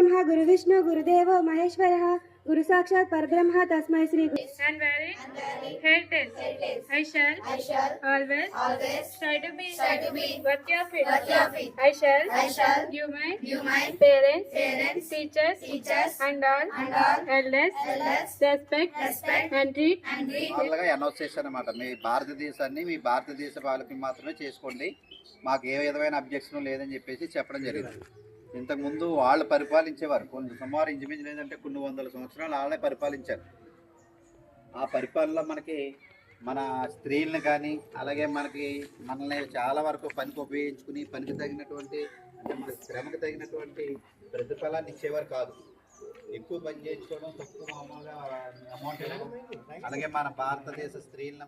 ब्रह्मा गुरु विष्णु गुरुदेवो महेश्वरः गुरु साक्षात् परब्रह्म तस्मै श्री गुरु. And wearing heritage. I shall always try to be worthy of it. I shall give my parents, teachers and all elders respect and treat. వాళ్ళగా announce చేశారు అన్నమాట. మీ భారతదేశాన్ని మీ భారతదేశ వాళ్ళకి మాత్రమే చేసుకోండి, మాకు ఏ విధమైన అబ్జెక్షన్ లేదని చెప్పేసి చెప్పడం జరిగింది. ఇంతకుముందు వాళ్ళు పరిపాలించేవారు, సుమారు ఇంచుమించు లేదంటే కొన్ని వందల సంవత్సరాలు వాళ్ళే పరిపాలించారు. ఆ పరిపాలనలో మనకి మన స్త్రీలను కానీ అలాగే మనల్ని చాలా వరకు పనికి ఉపయోగించుకుని పనికి తగినటువంటి అంటే మన శ్రమకు తగినటువంటి ప్రతిఫలాన్ని ఇచ్చేవారు కాదు. ఎక్కువ పని చేయించుకోవడం, తక్కువ మామూలుగా అమౌంట్ ఇవ్వడం, అలాగే మన భారతదేశ స్త్రీలను